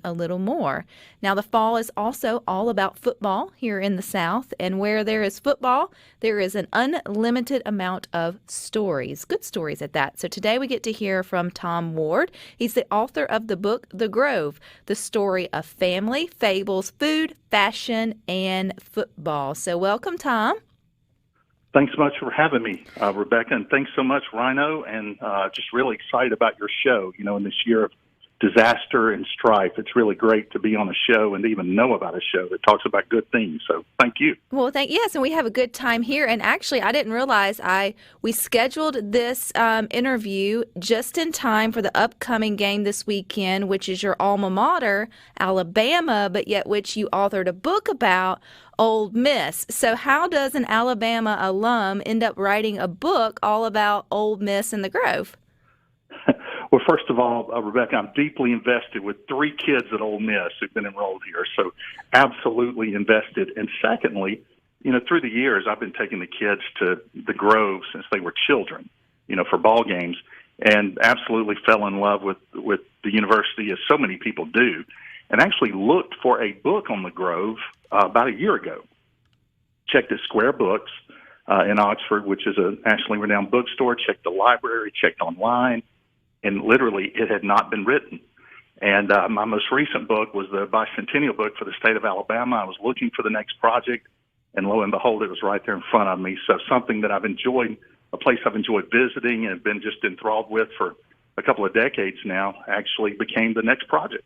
a little more. Now, the fall is also all about football here in the South, and where there is football, there is an unlimited amount of stories, good stories at that. So today we get to hear from Tom Ward. He's the author of the book, The Grove, the story of family, fables, food, fashion, and football. So welcome, Tom. Thanks so much for having me, Rebecca, and thanks so much, Rhino, and just really excited about your show. You know, in this year of disaster and strife, it's really great to be on a show and even know about a show that talks about good things. So thank you. Well, yes, and we have a good time here. And actually, I didn't realize we scheduled this interview just in time for the upcoming game this weekend, which is your alma mater, Alabama, but yet which you authored a book about, Ole Miss. So how does an Alabama alum end up writing a book all about Ole Miss and the Grove? Well, first of all, Rebecca, I'm deeply invested with 3 kids at Ole Miss who've been enrolled here, so absolutely invested. And secondly, you know, through the years, I've been taking the kids to the Grove since they were children, you know, for ball games, and absolutely fell in love with the university, as so many people do, and actually looked for a book on the Grove about a year ago. Checked at Square Books in Oxford, which is a nationally renowned bookstore, checked the library, checked online, and literally it had not been written. And my most recent book was the bicentennial book for the state of Alabama. I was looking for the next project, and lo and behold, it was right there in front of me. So something that I've enjoyed, a place I've enjoyed visiting and have been just enthralled with for a couple of decades now, actually became the next project.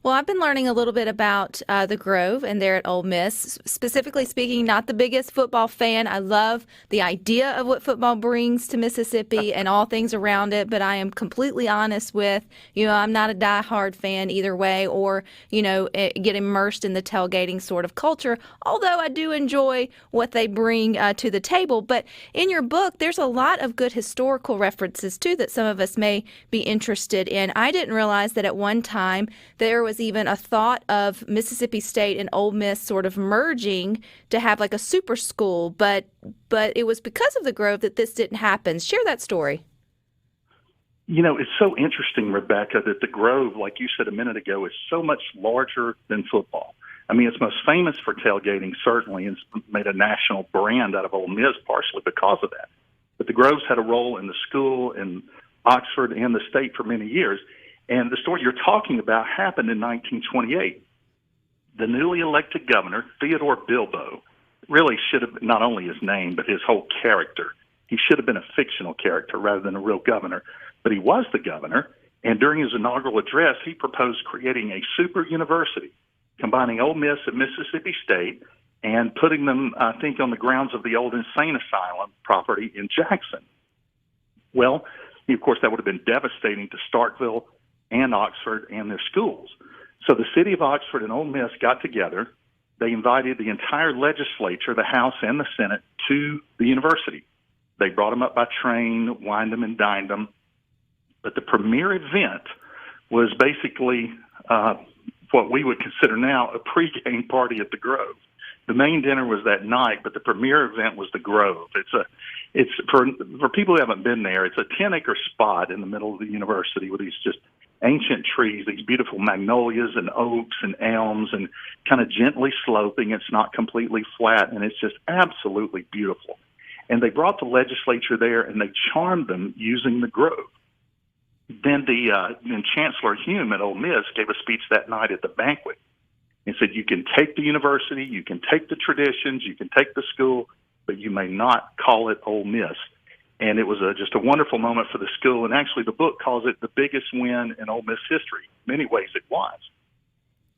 Well, I've been learning a little bit about the Grove and there at Ole Miss. Specifically speaking, not the biggest football fan. I love the idea of what football brings to Mississippi and all things around it, but I am completely honest with, I'm not a diehard fan either way or, get immersed in the tailgating sort of culture, although I do enjoy what they bring to the table. But in your book, there's a lot of good historical references, too, that some of us may be interested in. I didn't realize that at one time there was even a thought of Mississippi State and Ole Miss sort of merging to have like a super school, but it was because of the Grove that this didn't happen. Share that story. You know, it's so interesting, Rebecca, that the Grove, like you said a minute ago, is so much larger than football. I mean, it's most famous for tailgating, certainly, and it's made a national brand out of Ole Miss partially because of that. But the Grove's had a role in the school, in Oxford, and the state for many years. And the story you're talking about happened in 1928. The newly elected governor, Theodore Bilbo, really should have, not only his name, but his whole character. He should have been a fictional character rather than a real governor. But he was the governor, and during his inaugural address, he proposed creating a super university, combining Ole Miss and Mississippi State, and putting them, I think, on the grounds of the old insane asylum property in Jackson. Well, of course, that would have been devastating to Starkville and Oxford and their schools. So the city of Oxford and Ole Miss got together. They invited the entire legislature, the House and the Senate, to the university. They brought them up by train, wined them and dined them. But the premier event was basically what we would consider now a pregame party at the Grove. The main dinner was that night, but the premier event was the Grove. It's for people who haven't been there, it's a 10-acre spot in the middle of the university with these just ancient trees, these beautiful magnolias and oaks and elms, and kind of gently sloping. It's not completely flat, and it's just absolutely beautiful. And they brought the legislature there, and they charmed them using the Grove. Then Chancellor Hume at Ole Miss gave a speech that night at the banquet and said, you can take the university, you can take the traditions, you can take the school, but you may not call it Ole Miss. And it was just a wonderful moment for the school. And actually, the book calls it the biggest win in Ole Miss history. In many ways, it was.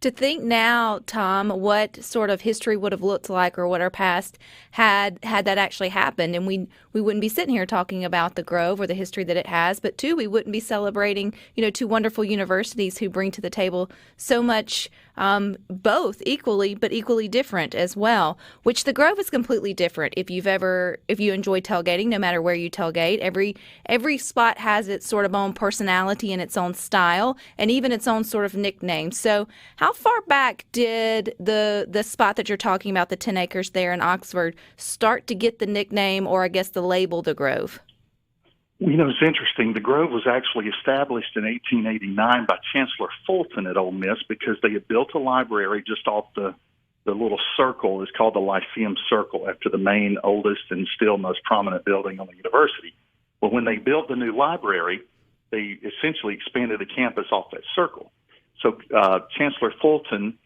To think now, Tom, what sort of history would have looked like or what our past had that actually happened. And we wouldn't be sitting here talking about the Grove or the history that it has, but two, we wouldn't be celebrating, two wonderful universities who bring to the table so much, both equally, but equally different as well, which the Grove is completely different. If you enjoy tailgating, no matter where you tailgate, every spot has its sort of own personality and its own style and even its own sort of nickname. So how far back did the spot that you're talking about, the 10 acres there in Oxford, start to get the nickname or I guess the label, the Grove? It's interesting. The Grove was actually established in 1889 by Chancellor Fulton at Ole Miss because they had built a library just off the little circle. It's called the Lyceum Circle after the main oldest and still most prominent building on the university. Well, when they built the new library, they essentially expanded the campus off that circle. So Chancellor Fulton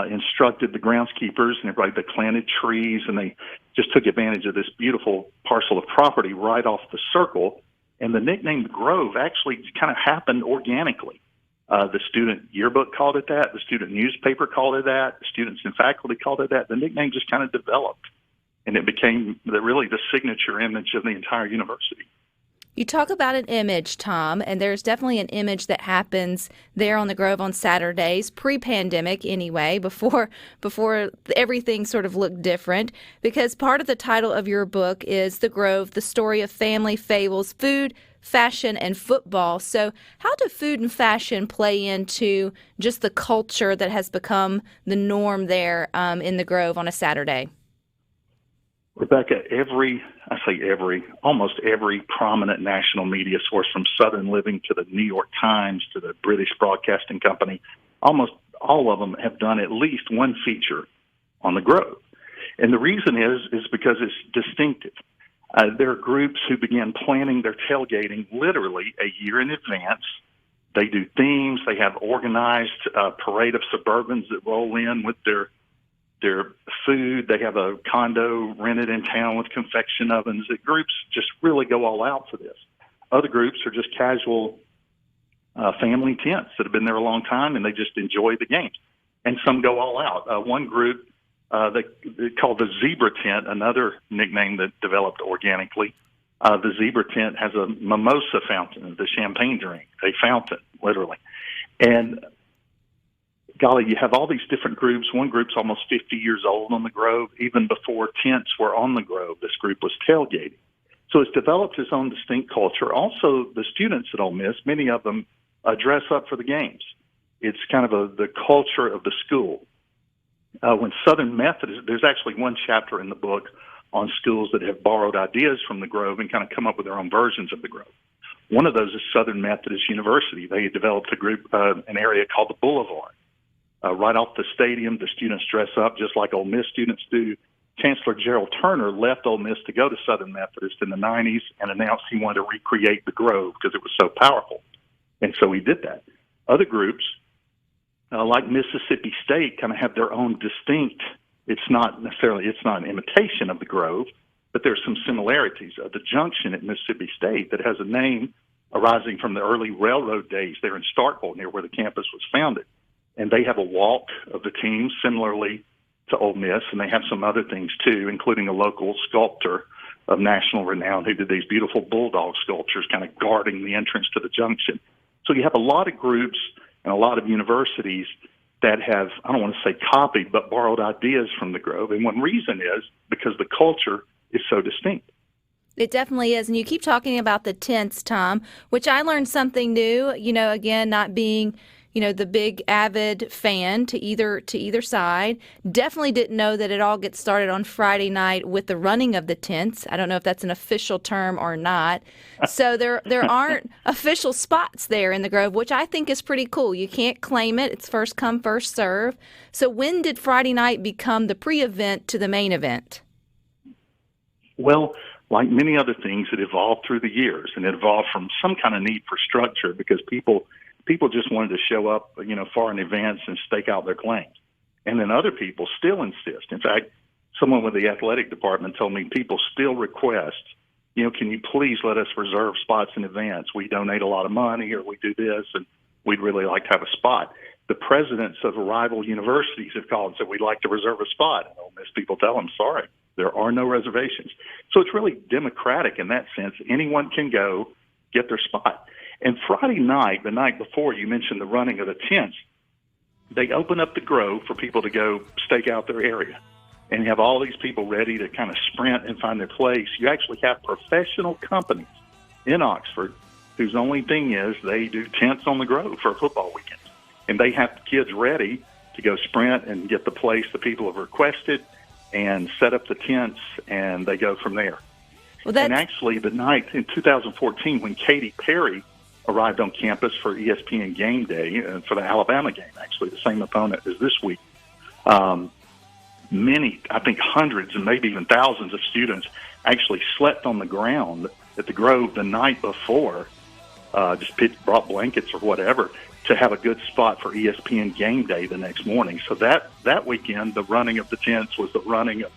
instructed the groundskeepers and everybody to planted trees, and they just took advantage of this beautiful parcel of property right off the circle. And the nickname the Grove actually kind of happened organically. The student yearbook called it that. The student newspaper called it that. The students and faculty called it that. The nickname just kind of developed, and it became really the signature image of the entire university. You talk about an image, Tom, and there's definitely an image that happens there on the Grove on Saturdays, pre-pandemic anyway, before everything sort of looked different, because part of the title of your book is The Grove, the story of family, fables, food, fashion, and football. So how do food and fashion play into just the culture that has become the norm there in the Grove on a Saturday? Rebecca, almost every prominent national media source, from Southern Living to the New York Times to the British Broadcasting Company, almost all of them have done at least one feature on the Grove. And the reason is because it's distinctive. There are groups who began planning their tailgating literally a year in advance. They do themes. They have organized parade of Suburbans that roll in with their food. They have a condo rented in town with confection ovens. The groups just really go all out for this. Other groups are just casual family tents that have been there a long time, and they just enjoy the games. And some go all out. One group they called the Zebra Tent, another nickname that developed organically. The Zebra Tent has a mimosa fountain, the champagne drink, a fountain, literally. And golly, you have all these different groups. One group's almost 50 years old on the Grove. Even before tents were on the Grove, this group was tailgating. So it's developed its own distinct culture. Also, the students at Ole Miss, many of them dress up for the games. It's kind of the culture of the school. When Southern Methodist, there's actually one chapter in the book on schools that have borrowed ideas from the Grove and kind of come up with their own versions of the Grove. One of those is Southern Methodist University. They developed a group, an area called the Boulevard. Right off the stadium, the students dress up just like Ole Miss students do. Chancellor Gerald Turner left Ole Miss to go to Southern Methodist in the 90s and announced he wanted to recreate the Grove because it was so powerful. And so he did that. Other groups, like Mississippi State, kind of have their own distinct, it's not an imitation of the Grove, but there's some similarities. The Junction at Mississippi State that has a name arising from the early railroad days there in Starkville, near where the campus was founded. And they have a walk of the team similarly to Ole Miss, and they have some other things too, including a local sculptor of national renown who did these beautiful bulldog sculptures kind of guarding the entrance to the Junction. So you have a lot of groups and a lot of universities that have, I don't want to say copied, but borrowed ideas from the Grove. And one reason is because the culture is so distinct. It definitely is. And you keep talking about the tents, Tom, which I learned something new, again, not being the big avid fan to either side. Definitely didn't know that it all gets started on Friday night with the running of the tents. I don't know if that's an official term or not. So there aren't official spots there in the Grove, which I think is pretty cool. You can't claim it. It's first come, first serve. So when did Friday night become the pre-event to the main event? Well, like many other things, it evolved through the years, and it evolved from some kind of need for structure because people just wanted to show up, far in advance and stake out their claims. And then other people still insist. In fact, someone with the athletic department told me people still request, can you please let us reserve spots in advance? We donate a lot of money or we do this, and we'd really like to have a spot. The presidents of rival universities have called and said, we'd like to reserve a spot. And Ole Miss people tell them, sorry, there are no reservations. So it's really democratic in that sense. Anyone can go get their spot. And Friday night, the night before, you mentioned the running of the tents, they open up the Grove for people to go stake out their area. And you have all these people ready to kind of sprint and find their place. You actually have professional companies in Oxford whose only thing is they do tents on the Grove for a football weekend. And they have the kids ready to go sprint and get the place the people have requested and set up the tents, and they go from there. Well, And that's actually, the night in 2014 when Katy Perry arrived on campus for ESPN Game Day, for the Alabama game, actually, the same opponent as this week, many, I think hundreds and maybe even thousands of students actually slept on the ground at the Grove the night before, brought blankets or whatever to have a good spot for ESPN Game Day the next morning. So that weekend, the running of the tents was the running of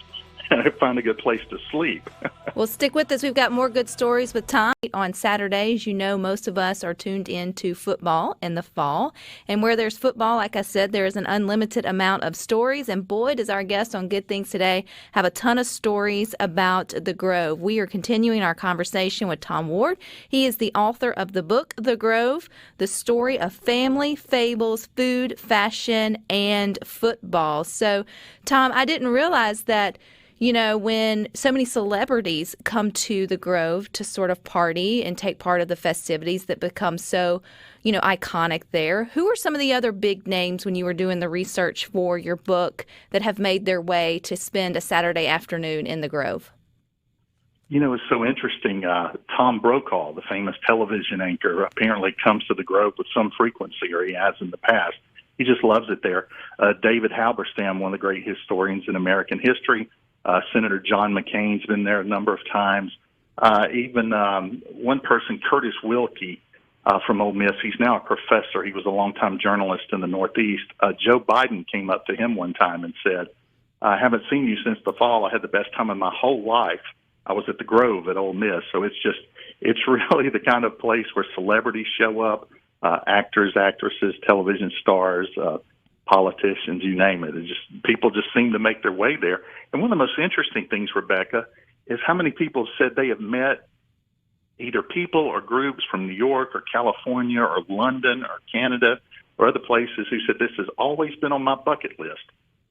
find a good place to sleep. Well, stick with us. We've got more good stories with Tom. On Saturdays, you know, most of us are tuned into football in the fall. And where there's football, like I said, there is an unlimited amount of stories. And Boyd is our guest on Good Things Today, have a ton of stories about the Grove. We are continuing our conversation with Tom Ward. He is the author of the book, The Grove, the story of family, fables, food, fashion, and football. So, Tom, I didn't realize that, you know, when so many celebrities come to the Grove to sort of party and take part of the festivities that become so, you know, iconic there, who are some of the other big names when you were doing the research for your book that have made their way to spend a Saturday afternoon in the Grove? You know, it's so interesting. Tom Brokaw, the famous television anchor, apparently comes to the Grove with some frequency, or he has in the past. He just loves it there. David Halberstam, one of the great historians in American history. Senator John McCain's been there a number of times. Even one person, Curtis Wilkie from Ole Miss, he's now a professor. He was a longtime journalist in the Northeast. Joe Biden came up to him one time and said, I haven't seen you since the fall. I had the best time of my whole life. I was at the Grove at Ole Miss. So it's really the kind of place where celebrities show up, actors, actresses, television stars, politicians, you name it. People just seem to make their way there. And one of the most interesting things, Rebecca, is how many people have said they have met either people or groups from New York or California or London or Canada or other places who said this has always been on my bucket list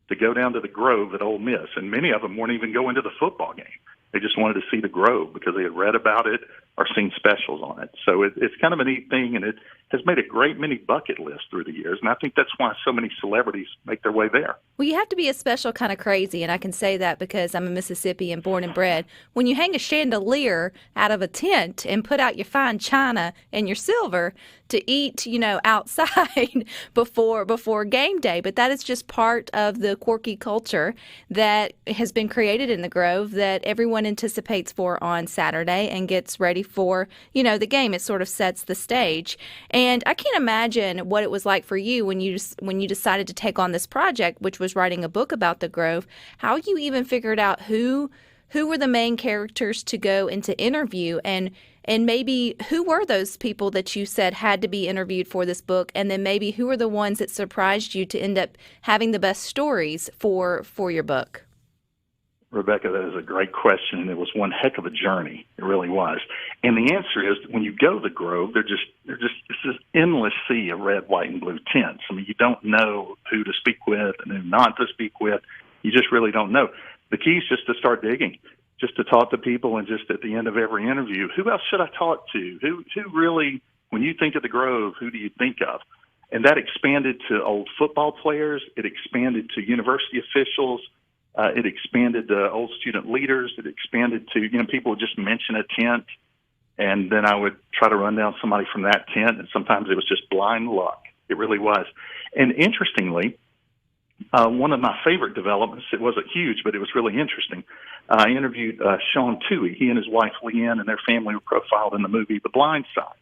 to go down to the Grove at Ole Miss. And many of them weren't even going to the football game. They just wanted to see the Grove because they had read about it or seen specials on it. So it's kind of a neat thing, and it has made a great many bucket lists through the years. And I think that's why so many celebrities make their way there. Well, you have to be a special kind of crazy, and I can say that because I'm a Mississippian born and bred. When you hang a chandelier out of a tent and put out your fine china and your silver to eat, you know, outside before game day, but that is just part of the quirky culture that has been created in the Grove that everyone anticipates for on Saturday and gets ready for, you know, the game. It sort of sets the stage. And I can't imagine what it was like for you when you decided to take on this project, which was writing a book about the Grove, how you even figured out who were the main characters to go into interview, and maybe who were those people that you said had to be interviewed for this book, and then maybe who were the ones that surprised you to end up having the best stories for your book? Rebecca, that is a great question, and it was one heck of a journey. It really was. And the answer is, when you go to the Grove, it's this endless sea of red, white, and blue tents. I mean, you don't know who to speak with and who not to speak with. You just really don't know. The key is just to start digging, just to talk to people, and just at the end of every interview, who else should I talk to? Who really, when you think of the Grove, who do you think of? And that expanded to old football players. It expanded to university officials. It expanded to old student leaders. It expanded to, people would just mention a tent, and then I would try to run down somebody from that tent, and sometimes it was just blind luck. It really was. And interestingly, one of my favorite developments, it wasn't huge, but it was really interesting. I interviewed Sean Toohey. He and his wife, Leanne, and their family were profiled in the movie The Blind Side.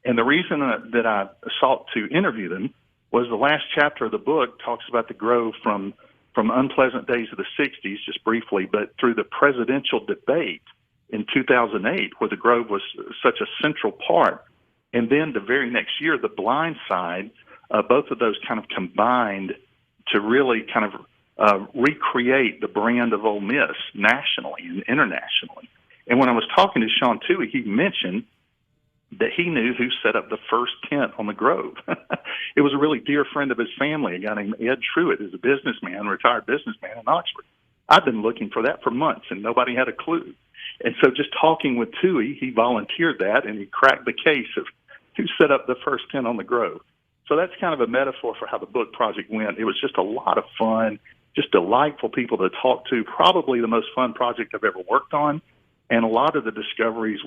And the reason that I sought to interview them was the last chapter of the book talks about the Grove from unpleasant days of the 60s, just briefly, but through the presidential debate in 2008, where the Grove was such a central part. And then the very next year, The Blind Side, both of those kind of combined to really kind of recreate the brand of Ole Miss nationally and internationally. And when I was talking to Sean Toohey, he mentioned that he knew who set up the first tent on the Grove. It was a really dear friend of his family, a guy named Ed Truitt, who's a businessman, retired businessman in Oxford. I've been looking for that for months, and nobody had a clue. And so just talking with Toohey, he volunteered that, and he cracked the case of who set up the first tent on the Grove. So that's kind of a metaphor for how the book project went. It was just a lot of fun, just delightful people to talk to, probably the most fun project I've ever worked on. And a lot of the discoveries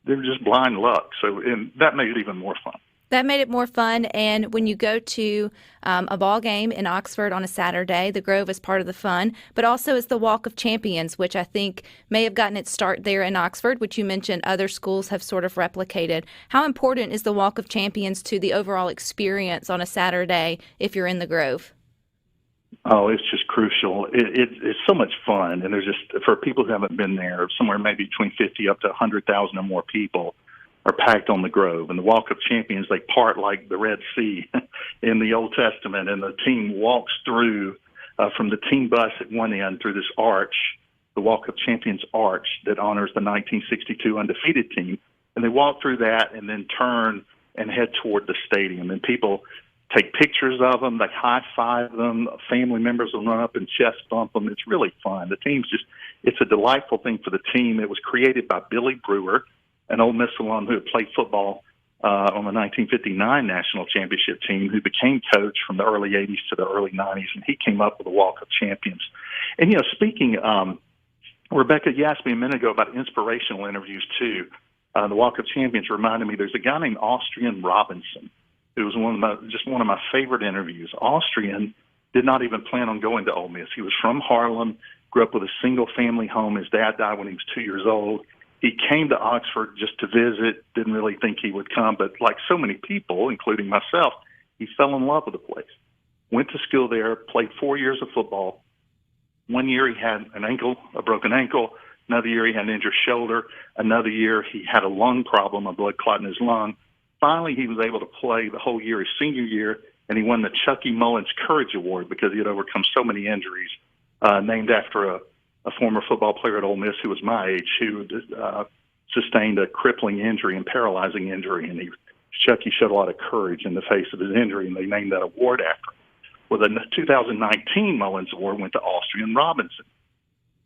they're just blind luck. So, and that made it even more fun. That made it more fun. And when you go to a ball game in Oxford on a Saturday, the Grove is part of the fun, but also is the Walk of Champions, which I think may have gotten its start there in Oxford, which you mentioned other schools have sort of replicated. How important is the Walk of Champions to the overall experience on a Saturday if you're in the Grove? Oh, it's just crucial. It's so much fun, and there's just, for people who haven't been there, somewhere maybe between 50 up to 100,000 or more people are packed on the Grove. And the Walk of Champions, they part like the Red Sea in the Old Testament, and the team walks through from the team bus at one end through this arch, the Walk of Champions arch that honors the 1962 undefeated team. And they walk through that and then turn and head toward the stadium. And people take pictures of them, they high-five them, family members will run up and chest bump them. It's really fun. The team's it's a delightful thing for the team. It was created by Billy Brewer, an Ole Miss alum who had played football on the 1959 national championship team, who became coach from the early 80s to the early 90s, and he came up with the Walk of Champions. And, speaking, Rebecca, you asked me a minute ago about inspirational interviews, too. The Walk of Champions reminded me there's a guy named Austrian Robinson. It was one of my favorite interviews. Austrian did not even plan on going to Ole Miss. He was from Harlem, grew up with a single-family home. His dad died when he was 2 years old. He came to Oxford just to visit, didn't really think he would come, but like so many people, including myself, he fell in love with the place. Went to school there, played 4 years of football. 1 year he had a broken ankle. Another year he had an injured shoulder. Another year he had a lung problem, a blood clot in his lung. Finally, he was able to play the whole year, his senior year, and he won the Chucky Mullins Courage Award because he had overcome so many injuries, named after a former football player at Ole Miss who was my age, who sustained a crippling injury and paralyzing injury. And Chucky showed a lot of courage in the face of his injury, and they named that award after him. Well, the 2019 Mullins Award went to Austrian Robinson.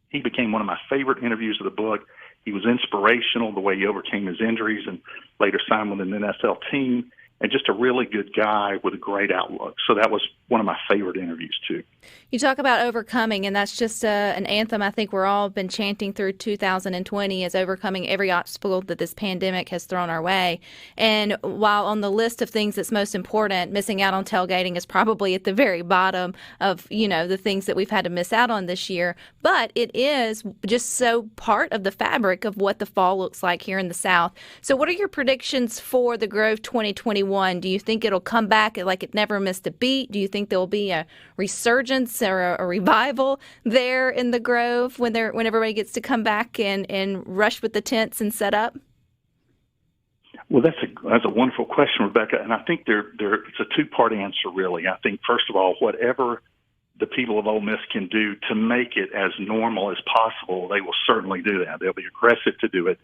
He became one of my favorite interviews of the book. He was inspirational, the way he overcame his injuries and later signed with an NFL team, and just a really good guy with a great outlook. So that was one of my favorite interviews, too. You talk about overcoming, and that's just an anthem I think we're all been chanting through 2020 is overcoming every obstacle that this pandemic has thrown our way. And while on the list of things that's most important, missing out on tailgating is probably at the very bottom of, the things that we've had to miss out on this year. But it is just so part of the fabric of what the fall looks like here in the South. So what are your predictions for the Grove 2021? Do you think it'll come back like it never missed a beat? Do you think there'll be a resurgence or a revival there in the Grove when everybody gets to come back and rush with the tents and set up? Well, that's a wonderful question, Rebecca, and I think it's a two-part answer, really. I think, first of all, whatever the people of Ole Miss can do to make it as normal as possible, they will certainly do that. They'll be aggressive to do it.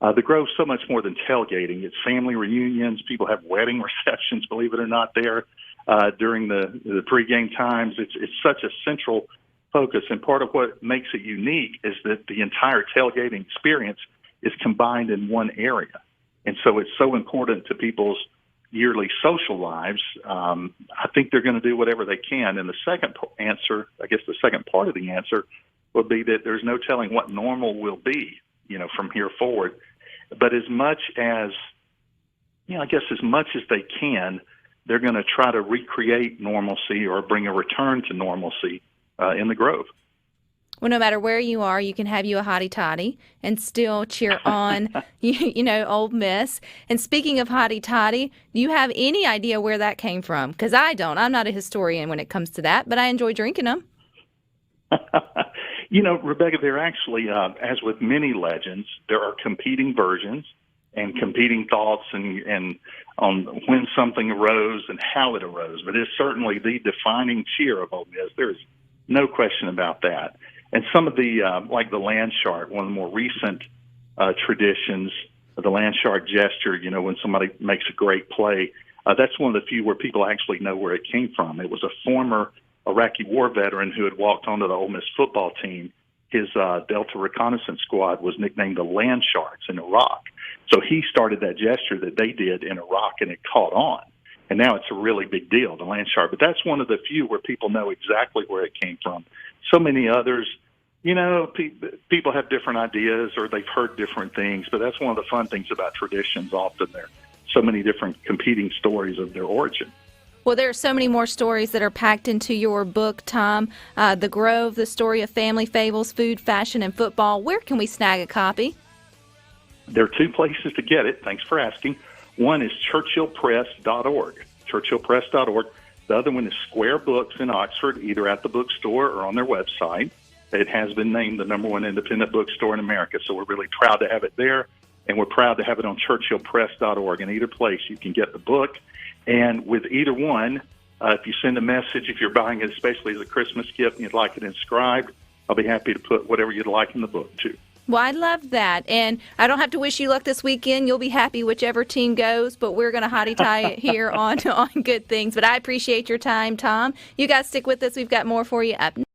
The Grove's so much more than tailgating. It's family reunions. People have wedding receptions, believe it or not, there during the pregame times. It's such a central focus, and part of what makes it unique is that the entire tailgating experience is combined in one area. And so it's so important to people's yearly social lives. I think they're going to do whatever they can. And the second answer, I guess the second part of the answer, would be that there's no telling what normal will be, from here forward. But as much as they can, they're going to try to recreate normalcy or bring a return to normalcy in the Grove. Well, no matter where you are, you can have you a hottie toddy and still cheer on, Ole Miss. And speaking of hottie toddy, do you have any idea where that came from? Because I don't. I'm not a historian when it comes to that, but I enjoy drinking them. Rebecca, they're actually, as with many legends, there are competing versions and competing thoughts and on when something arose and how it arose. But it's certainly the defining cheer of Ole Miss. There's no question about that. And some of the, like the land shark, one of the more recent traditions, the land shark gesture, when somebody makes a great play, that's one of the few where people actually know where it came from. It was a former Iraqi war veteran who had walked onto the Ole Miss football team. His Delta Reconnaissance Squad was nicknamed the Land Sharks in Iraq. So he started that gesture that they did in Iraq, and it caught on. And now it's a really big deal, the land shark. But that's one of the few where people know exactly where it came from. So many others, People have different ideas or they've heard different things, but that's one of the fun things about traditions. Often there are so many different competing stories of their origin. Well, there are so many more stories that are packed into your book, Tom. The Grove, the story of family, fables, food, fashion, and football. Where can we snag a copy? There are two places to get it. Thanks for asking. One is churchillpress.org, churchillpress.org. The other one is Square Books in Oxford, either at the bookstore or on their website. It has been named the #1 independent bookstore in America, so we're really proud to have it there, and we're proud to have it on churchillpress.org. In either place, you can get the book, and with either one, if you send a message, if you're buying it especially as a Christmas gift and you'd like it inscribed, I'll be happy to put whatever you'd like in the book, too. Well, I love that. And I don't have to wish you luck this weekend. You'll be happy whichever team goes, but we're going to hottie tie it here on Good Things. But I appreciate your time, Tom. You guys stick with us. We've got more for you up next.